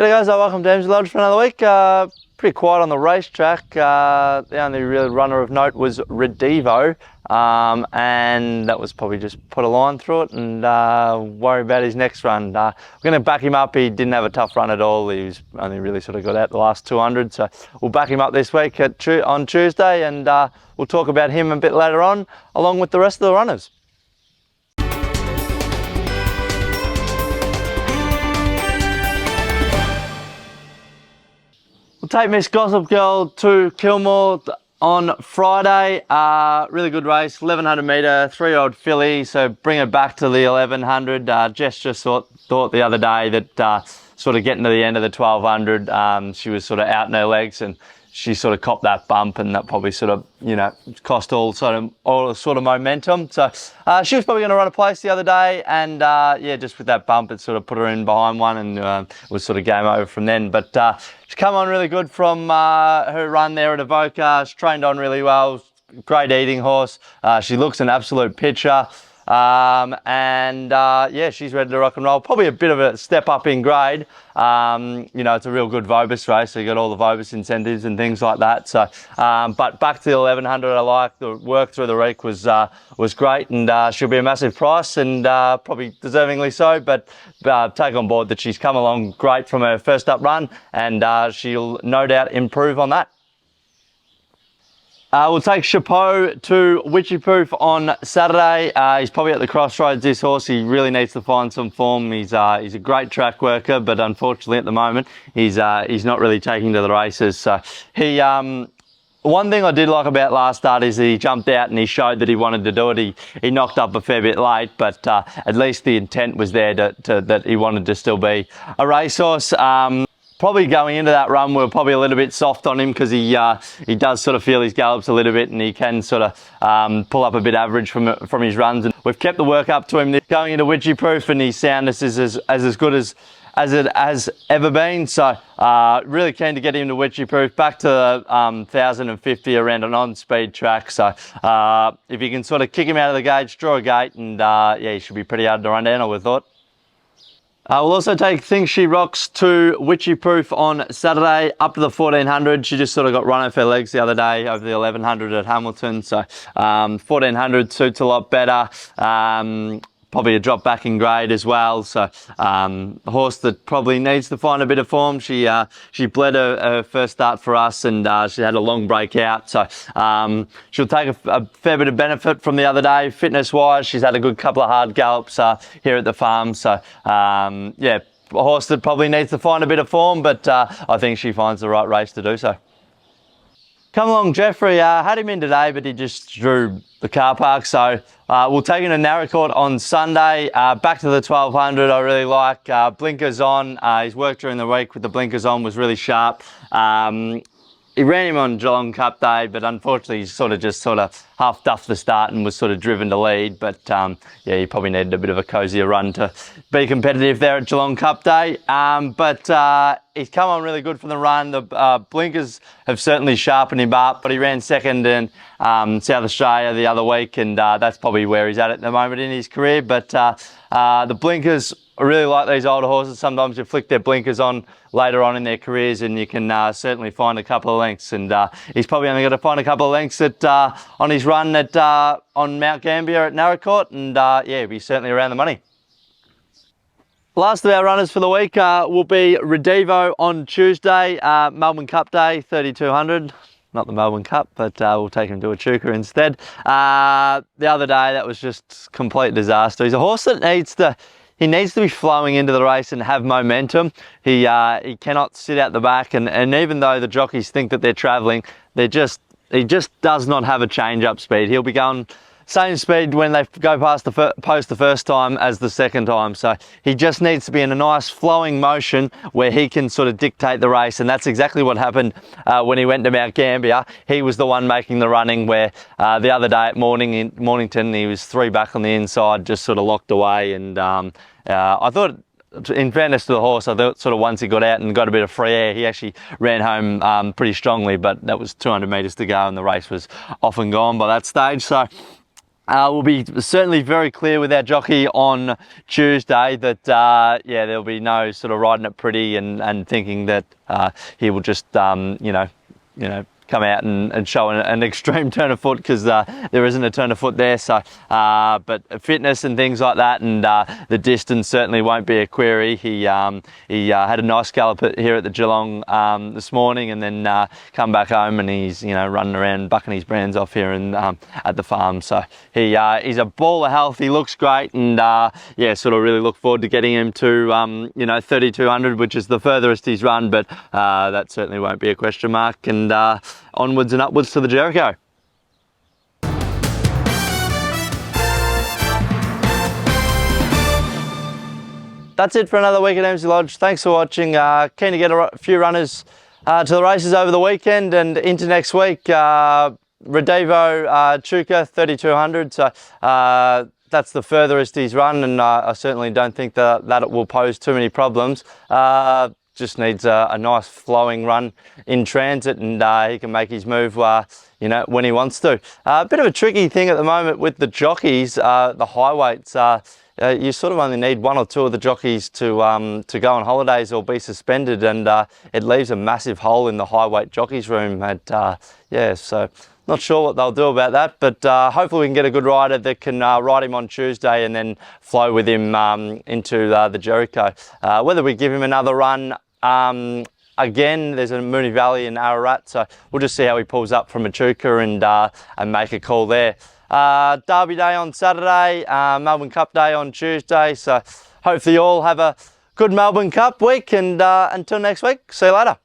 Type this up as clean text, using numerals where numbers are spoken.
G'day guys, welcome to Emsley Lodge for another week. Pretty quiet on the racetrack. The only real runner of note was Rivo, and that was probably just put a line through it and worry about his next run. We're going to back him up. He didn't have a tough run at all. He was only really sort of got out the last 200, so we'll back him up this week on Tuesday, and we'll talk about him a bit later on, along with the rest of the runners. We'll take Miss Gossip Girl to Kilmore on Friday. Really good race, 1100 metre, 3-year-old filly, so bring her back to the 1100. Jess just thought the other day that sort of getting to the end of the 1200, she was sort of out in her legs and she sort of copped that bump, and that probably sort of, you know, cost all sort of momentum. So she was probably going to run a place the other day, and yeah, just with that bump, it sort of put her in behind one, and it was sort of game over from then. But she's come on really good from her run there at Evoca. She's trained on really well. Great eating horse. She looks an absolute pitcher. Yeah, she's ready to rock and roll. Probably a bit of a step up in grade. You know, it's a real good Vobis race, so you got all the Vobis incentives and things like that. So, but back to the 1100, I like the work through the week was great, and she'll be a massive price, and probably deservingly so. But take on board that she's come along great from her first up run, and she'll no doubt improve on that. We'll take Chapo to Wycheproof on Saturday. He's probably at the crossroads, this horse. He really needs to find some form. He's a great track worker, but unfortunately at the moment, he's not really taking to the races. So he, one thing I did like about last start is he jumped out and he showed that he wanted to do it. He knocked up a fair bit late, but at least the intent was there that he wanted to still be a racehorse. Probably going into that run, we're probably a little bit soft on him because he does sort of feel his gallops a little bit, and he can sort of pull up a bit average from his runs. And we've kept the work up to him going into Wycheproof, and his soundness is as good as it has ever been. So really keen to get him to Wycheproof, back to 1050 around an on-speed track. So if you can sort of kick him out of the gauge, draw a gate, and yeah, he should be pretty hard to run down, I would have thought. We'll also take Think She Rocks to Wycheproof on Saturday, up to the 1400. She just sort of got run off her legs the other day over the 1100 at Hamilton. So 1400 suits a lot better. Probably a drop back in grade as well. So a horse that probably needs to find a bit of form. She bled her first start for us, and she had a long break out. So she'll take a fair bit of benefit from the other day, fitness-wise. She's had a good couple of hard gallops here at the farm. So yeah, a horse that probably needs to find a bit of form, but I think she finds the right race to do so. Come along, Jeffrey. Had him in today, but he just drew the car park. So we'll take him to Naracoorte on Sunday. Back to the 1200, I really like. Blinkers on. His work during the week with the blinkers on was really sharp. He ran him on Geelong Cup Day, but unfortunately he sort of half duffed the start and was sort of driven to lead. But yeah, he probably needed a bit of a cosier run to be competitive there at Geelong Cup Day. But he's come on really good from the run. The blinkers have certainly sharpened him up, but he ran second in South Australia the other week, and that's probably where he's at the moment in his career. But the blinkers, I really like these older horses. Sometimes you flick their blinkers on later on in their careers, and you can certainly find a couple of lengths. And he's probably only got to find a couple of lengths on his run on Mount Gambier at Naracoorte, and yeah, he'll be certainly around the money. Last of our runners for the week will be Rivo on Tuesday, Melbourne Cup Day, 3200. Not the Melbourne Cup, but we'll take him to Echuca instead. The other day, that was just complete disaster. He's a horse that needs to be flowing into the race and have momentum. He cannot sit out the back, and even though the jockeys think that they're travelling, he just does not have a change-up speed. He'll be going same speed when they go past the post the first time as the second time. So he just needs to be in a nice flowing motion where he can sort of dictate the race, and that's exactly what happened when he went to Mount Gambier. He was the one making the running, where the other day at Mornington, he was 3 back on the inside, just sort of locked away. And I thought, in fairness to the horse, I thought sort of once he got out and got a bit of free air, he actually ran home pretty strongly, but that was 200 metres to go and the race was off and gone by that stage. So We'll be certainly very clear with our jockey on Tuesday that yeah, there'll be no sort of riding it pretty and thinking that he will just you know, come out and show an extreme turn of foot, because there isn't a turn of foot there. So but fitness and things like that, and the distance certainly won't be a query. He had a nice gallop here at the Geelong this morning, and then come back home, and he's running around bucking his brands off here and at the farm. So he's a ball of health. He looks great, and yeah, sort of really look forward to getting him to 3,200, which is the furthest he's run, but that certainly won't be a question mark. And onwards and upwards to the Jericho. That's it for another week at Emsley Lodge. Thanks for watching. Keen to get a few runners to the races over the weekend and into next week. Rivo, Echuca, 3,200. So that's the furthest he's run, and I certainly don't think that it will pose too many problems. Just needs a nice flowing run in transit, and he can make his move when he wants to. A bit of a tricky thing at the moment with the jockeys, the high weights. You sort of only need one or two of the jockeys to go on holidays or be suspended, and it leaves a massive hole in the high weight jockeys room. Yeah, so not sure what they'll do about that, but hopefully we can get a good rider that can ride him on Tuesday and then flow with him into the Jericho. Whether we give him another run again, there's a Moonee Valley in Ararat, so we'll just see how he pulls up from Echuca and make a call there. Derby Day on Saturday, Melbourne Cup Day on Tuesday, so hopefully you all have a good Melbourne Cup week, and until next week, see you later.